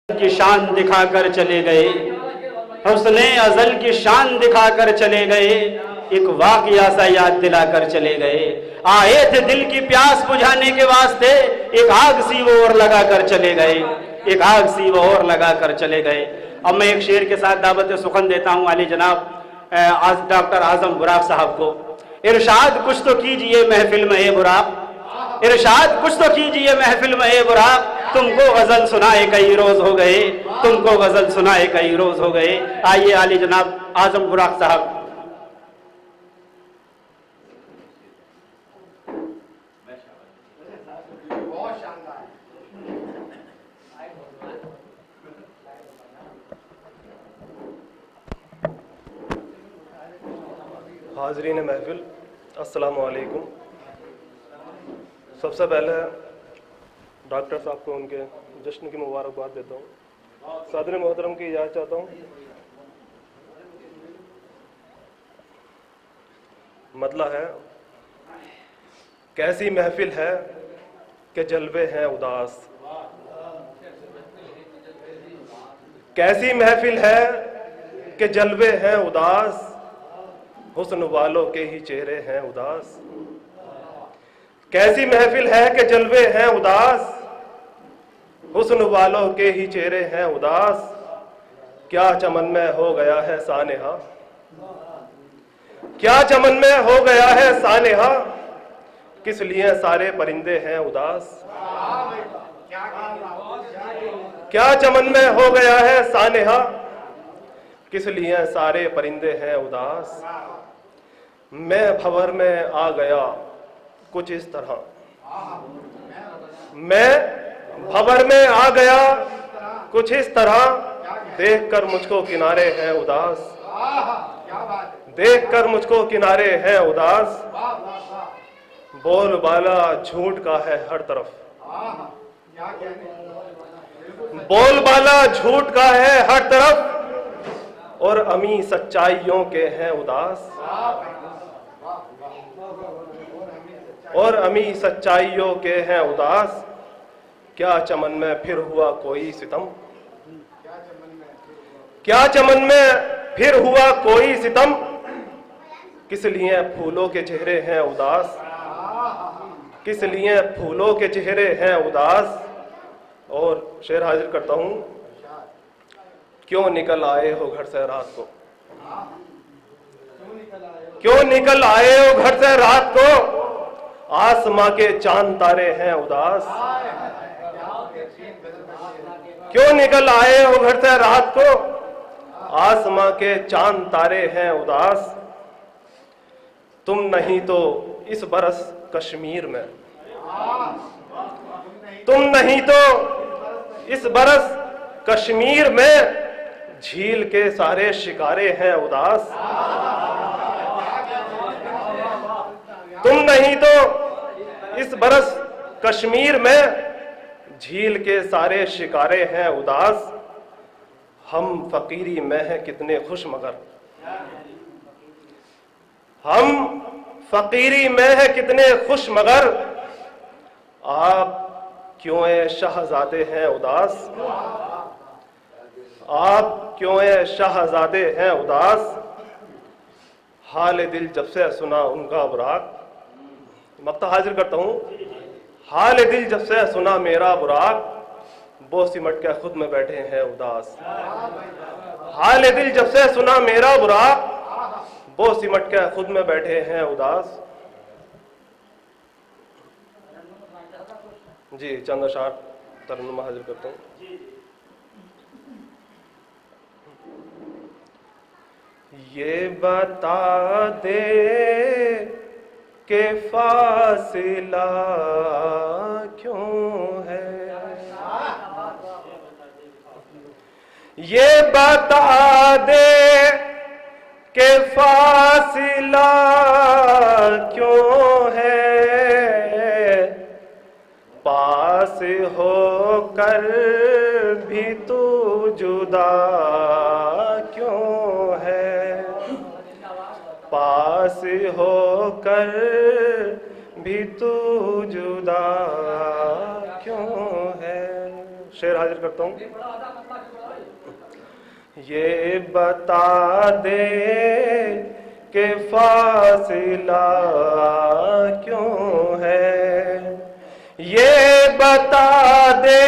की शान दिखाकर चले गए, हुस्ने अज़ल की शान दिखाकर चले गए, एक वाक़या सा याद दिलाकर चले गए। आए थे दिल की प्यास बुझाने के वास्ते, एक आग सी वो और लगा कर चले गए, एक आग सी वो और लगा कर चले गए। अब मैं एक शेर के साथ दावत सुखन देता हूँ आली जनाब डॉक्टर आजम बुराक साहब को। इरशाद कुछ तो कीजिए महफिल में ए बुराक, इरशाद कुछ तो कीजिए महफिल में ए बुराक, तुमको गजल सुनाए कई रोज हो गए, तुमको गजल सुनाए कई रोज हो गए। आइए आली जनाब आजम बुराक साहब। हाजरीन महफिल, अस्सलाम वालेकुम। सबसे पहले डॉक्टर साहब को उनके जश्न की मुबारकबाद देता हूँ। सादर मोहतरम की याद चाहता हूँ। मतलब है कैसी महफिल है कि जलवे हैं उदास, कैसी महफिल है कि जलवे हैं उदास, हुस्न वालों के ही चेहरे हैं उदास। कैसी महफिल है कि जलवे हैं उदास, हुस्न वालों के ही चेहरे हैं उदास। क्या चमन में हो गया है सानेहा, क्या चमन में हो गया है सानेहा, किस लिए सारे परिंदे हैं उदास। क्या चमन में हो गया है सानेहा, किस लिए सारे परिंदे हैं उदास। मैं भंवर में आ गया कुछ इस तरह, मैं भंवर में आ गया कुछ इस तरह, देखकर मुझको किनारे हैं उदास, देखकर मुझको किनारे हैं उदास। बोलबाला झूठ का है हर तरफ, बोलबाला झूठ का है हर तरफ, और अमी सच्चाइयों के हैं उदास, और अमी सच्चाइयों के हैं उदास। क्या चमन में फिर हुआ कोई सितम, क्या चमन में फिर हुआ कोई सितम, किस लिए फूलों के चेहरे हैं उदास, किस लिए फूलों के चेहरे हैं उदास। और शेर हाजिर करता हूं। क्यों निकल आए हो घर से रात को, क्यों निकल आए हो घर से रात को, आसमां के चांद तारे हैं उदास। क्यों निकल आए हो घर से रात को, आसमां के चांद तारे हैं उदास। तुम नहीं तो इस बरस कश्मीर में, तुम नहीं तो इस बरस कश्मीर में, झील के सारे शिकारे हैं उदास। तुम नहीं तो इस बरस कश्मीर में, झील के सारे शिकारे हैं उदास। हम फकीरी में हैं कितने खुश मगर, हम फकीरी में हैं कितने खुश मगर, आप क्यों ए शाहजादे हैं उदास, आप क्यों ए शाहजादे हैं उदास। हाल दिल जब से सुना उनका बुराक, मक्ता हाजिर करता हूं। हाल दिल जब से सुना मेरा बुराक, वो सिमट के खुद में बैठे हैं उदास। हाल दिल जब से सुना मेरा बुराक, वो सिमट के खुद में बैठे हैं उदास। जी चंद अशार तरन्नुम हाजिर करता हूँ। ये बता दे के फासिला क्यों है, ये बता दे के फासिला क्यों है, पास होकर भी तू जुदा क्यों है, पास होकर भी तू जुदा क्यों है। शेर हाजिर करता हूँ। ये बता दे कि फासिला क्यों है, ये बता दे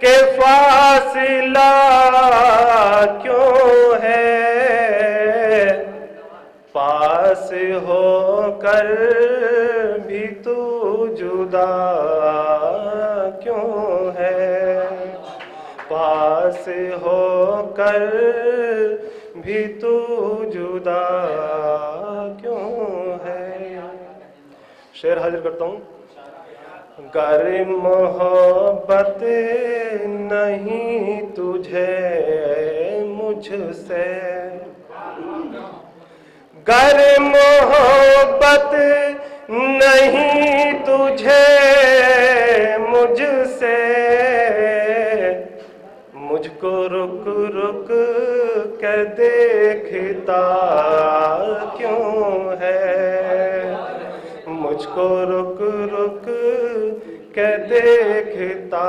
कि फासिला क्यों है, पास होकर भी तू जुदा क्यों है, पास होकर भी तू जुदा क्यों है। शेर हाजिर करता हूँ। गर मोहब्बत नहीं तुझे मुझसे, गर मोहब्बत नहीं तुझे मुझसे, मुझको रुक रुक कर देखता क्यों है, मुझको रुक रुक के देखता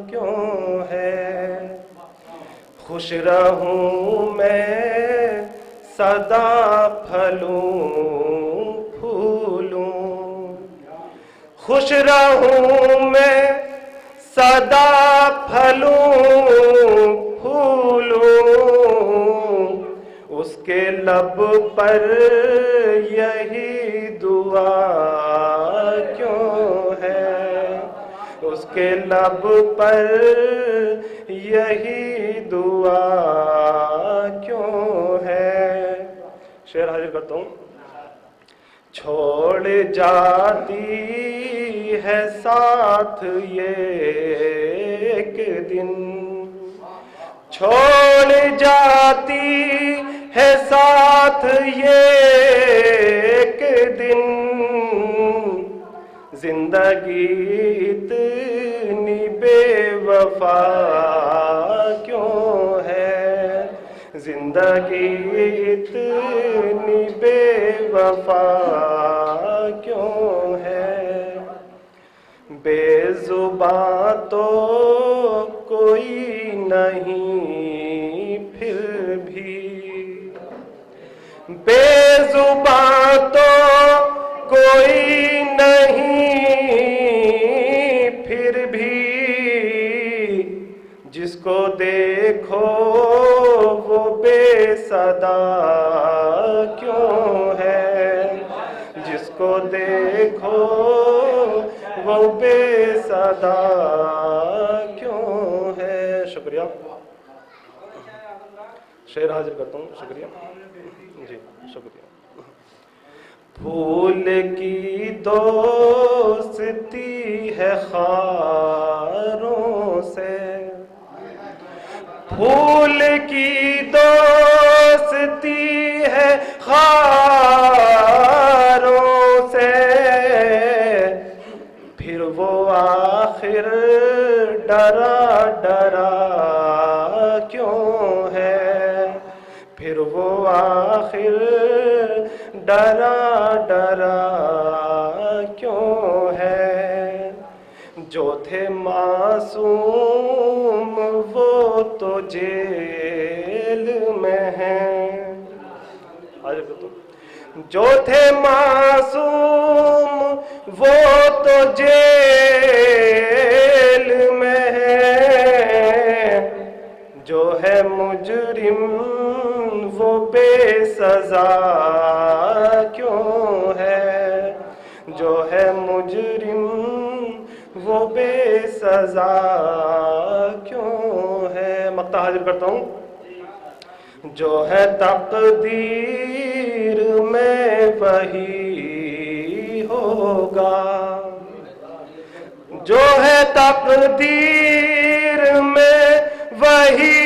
क्यों है। खुश रहूं मैं सदा फलूं फूलूं, खुश रहूं मैं सदा फलूं फूलूं, उसके लब पर यही दुआ क्यों है, उसके लब पर यही दुआ क्यों है। शेर हाजिर करता हूँ। छोड़ जाती है साथ ये एक दिन, छोड़ जाती है साथ ये एक दिन, जिंदगी इतनी बेवफा क्यों है, जिंदगी इतनी बेवफा क्यों है। बेजुबां तो कोई नहीं फिर भी, बेजुबां तो कोई नहीं फिर भी, जिसको देखो वो बेसदा क्यों है, जिसको देखो वो बेसदा क्यों है। शुक्रिया। शेर हाजिर करता हूँ। शुक्रिया जी, शुक्रिया। फूल की दोस्ती है खारों से, फूल की दोस्ती है खारों से, फिर वो आखिर डरा डरा क्यों है, फिर वो आखिर डरा डरा क्यों है। जो थे मासूम वो तो जेल में हैं, जो थे मासूम वो तो जेल में हैं, जो है मुजरिम वो बेसजा क्यों है, जो है मुजरिम वो बेसजा क्यों है। मक्ता हाजिर करता हूँ। जो है तकदीर में वही होगा, जो है तकदीर में वही